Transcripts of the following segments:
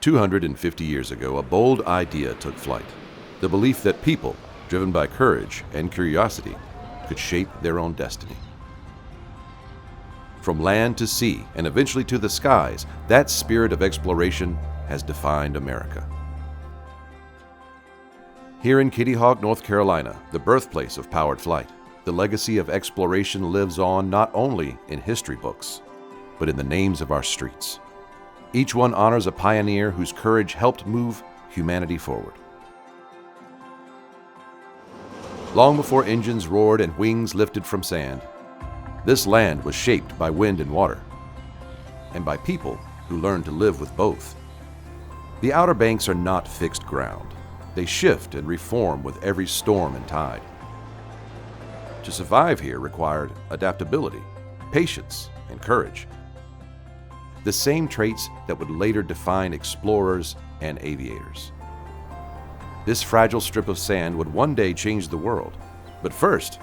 250 years ago, a bold idea took flight. The belief that people, driven by courage and curiosity, could shape their own destiny. From land to sea and eventually to the skies, that spirit of exploration has defined America. Here in Kitty Hawk, North Carolina, the birthplace of powered flight, the legacy of exploration lives on not only in history books, but in the names of our streets. Each one honors a pioneer whose courage helped move humanity forward. Long before engines roared and wings lifted from sand, this land was shaped by wind and water, and by people who learned to live with both. The Outer Banks are not fixed ground. They shift and reform with every storm and tide. To survive here required adaptability, patience, and courage. The same traits that would later define explorers and aviators. This fragile strip of sand would one day change the world, but first,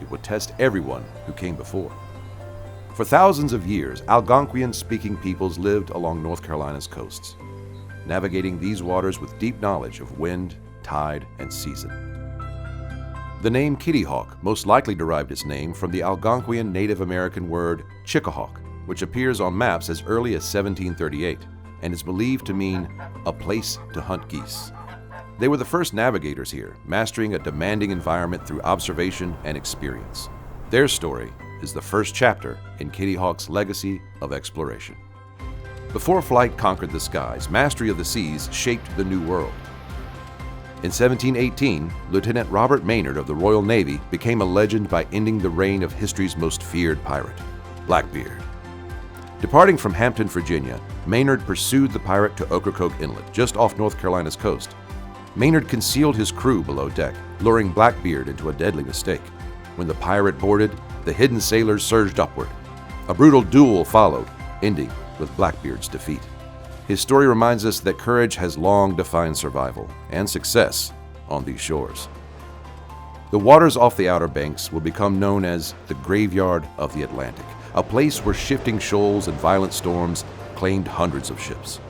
it would test everyone who came before. For thousands of years, Algonquian-speaking peoples lived along North Carolina's coasts, navigating these waters with deep knowledge of wind, tide, and season. The name Kitty Hawk most likely derived its name from the Algonquian Native American word Chickahawk, which appears on maps as early as 1738 and is believed to mean a place to hunt geese. They were the first navigators here, mastering a demanding environment through observation and experience. Their story is the first chapter in Kitty Hawk's legacy of exploration. Before flight conquered the skies, mastery of the seas shaped the New World. In 1718, Lieutenant Robert Maynard of the Royal Navy became a legend by ending the reign of history's most feared pirate, Blackbeard. Departing from Hampton, Virginia, Maynard pursued the pirate to Ocracoke Inlet, just off North Carolina's coast. Maynard concealed his crew below deck, luring Blackbeard into a deadly mistake. When the pirate boarded, the hidden sailors surged upward. A brutal duel followed, ending with Blackbeard's defeat. His story reminds us that courage has long defined survival and success on these shores. The waters off the Outer Banks will become known as the graveyard of the Atlantic, a place where shifting shoals and violent storms claimed hundreds of ships.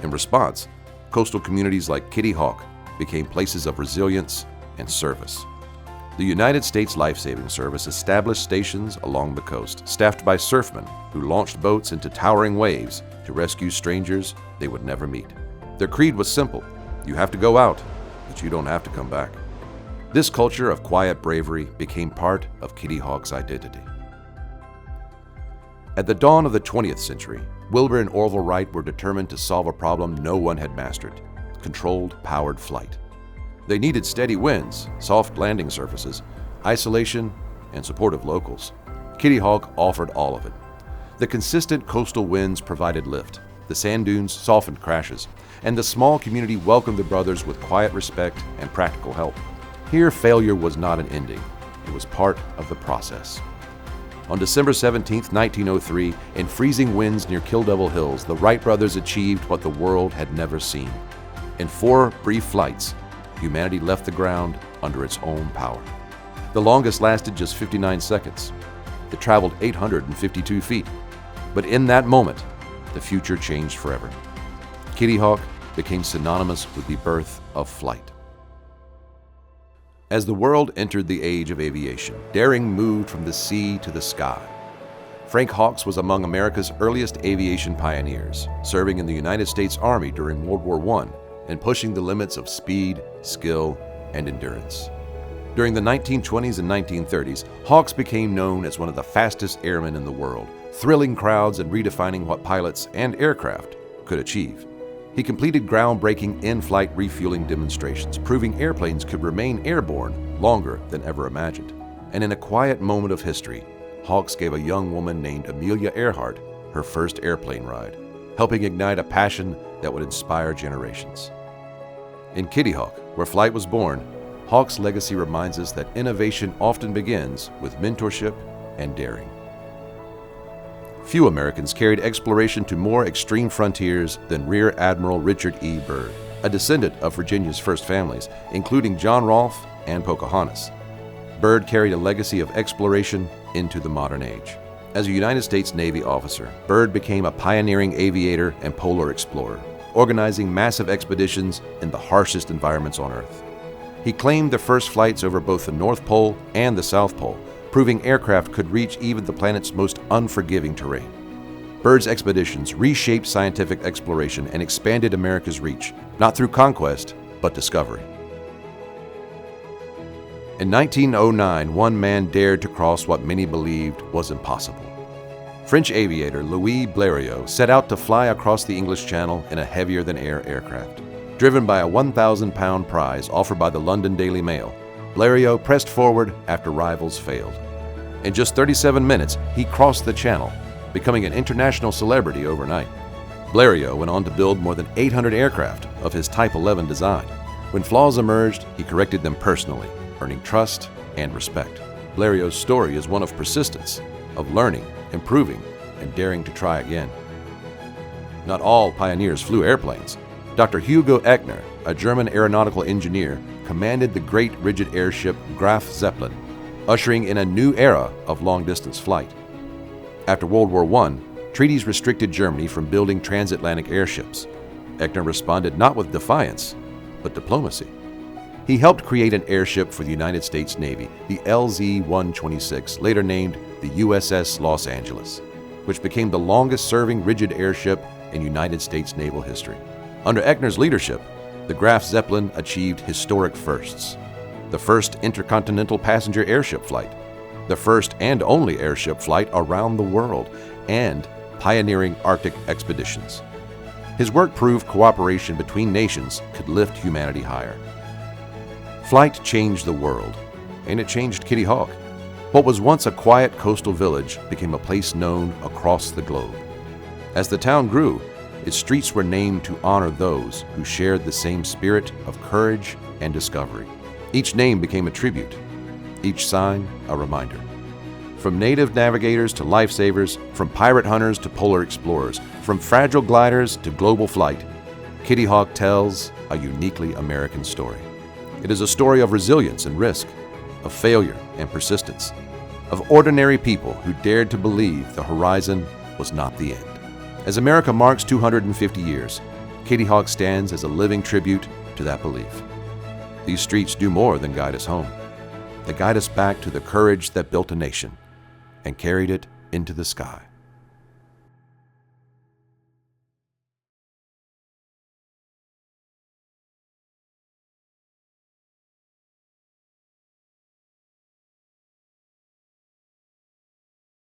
In response, coastal communities like Kitty Hawk became places of resilience and service. The United States Life-Saving Service established stations along the coast, staffed by surfmen who launched boats into towering waves to rescue strangers they would never meet. Their creed was simple: you have to go out, but you don't have to come back. This culture of quiet bravery became part of Kitty Hawk's identity. At the dawn of the 20th century, Wilbur and Orville Wright were determined to solve a problem no one had mastered: controlled, powered flight. They needed steady winds, soft landing surfaces, isolation, and supportive locals. Kitty Hawk offered all of it. The consistent coastal winds provided lift, the sand dunes softened crashes, and the small community welcomed the brothers with quiet respect and practical help. Here, failure was not an ending. It was part of the process. On December 17, 1903, in freezing winds near Kill Devil Hills, the Wright brothers achieved what the world had never seen. In 4 brief flights, humanity left the ground under its own power. The longest lasted just 59 seconds. It traveled 852 feet. But in that moment, the future changed forever. Kitty Hawk became synonymous with the birth of flight. As the world entered the age of aviation, daring moved from the sea to the sky. Frank Hawks was among America's earliest aviation pioneers, serving in the United States Army during World War I and pushing the limits of speed, skill, and endurance. During the 1920s and 1930s, Hawks became known as one of the fastest airmen in the world, thrilling crowds and redefining what pilots and aircraft could achieve. He completed groundbreaking in-flight refueling demonstrations, proving airplanes could remain airborne longer than ever imagined. And in a quiet moment of history, Hawks gave a young woman named Amelia Earhart her first airplane ride, helping ignite a passion that would inspire generations. In Kitty Hawk, where flight was born, Hawks' legacy reminds us that innovation often begins with mentorship and daring. Few Americans carried exploration to more extreme frontiers than Rear Admiral Richard E. Byrd, a descendant of Virginia's first families, including John Rolfe and Pocahontas. Byrd carried a legacy of exploration into the modern age. As a United States Navy officer, Byrd became a pioneering aviator and polar explorer. organizing massive expeditions in the harshest environments on Earth. He claimed the first flights over both the North Pole and the South Pole, proving aircraft could reach even the planet's most unforgiving terrain. Byrd's expeditions reshaped scientific exploration and expanded America's reach, not through conquest, but discovery. In 1909, one man dared to cross what many believed was impossible. French aviator Louis Blériot set out to fly across the English Channel in a heavier-than-air aircraft. Driven by a 1,000-pound prize offered by the London Daily Mail, Blériot pressed forward after rivals failed. In just 37 minutes, he crossed the Channel, becoming an international celebrity overnight. Blériot went on to build more than 800 aircraft of his Type 11 design. When flaws emerged, he corrected them personally, earning trust and respect. Blériot's story is one of persistence, of learning, improving, and daring to try again. Not all pioneers flew airplanes. Dr. Hugo Echner, a German aeronautical engineer, commanded the great rigid airship Graf Zeppelin, ushering in a new era of long-distance flight. After World War I, treaties restricted Germany from building transatlantic airships. Echner responded not with defiance, but diplomacy. He helped create an airship for the United States Navy, the LZ-126, later named the USS Los Angeles, which became the longest-serving rigid airship in United States naval history. Under Echner's leadership, the Graf Zeppelin achieved historic firsts: the first intercontinental passenger airship flight, the first and only airship flight around the world, and pioneering Arctic expeditions. His work proved cooperation between nations could lift humanity higher. Flight changed the world, and it changed Kitty Hawk. What was once a quiet coastal village became a place known across the globe. As the town grew, its streets were named to honor those who shared the same spirit of courage and discovery. Each name became a tribute, each sign a reminder. From native navigators to lifesavers, from pirate hunters to polar explorers, from fragile gliders to global flight, Kitty Hawk tells a uniquely American story. It is a story of resilience and risk, of failure and persistence, of ordinary people who dared to believe the horizon was not the end. As America marks 250 years, Kitty Hawk stands as a living tribute to that belief. These streets do more than guide us home. They guide us back to the courage that built a nation and carried it into the sky.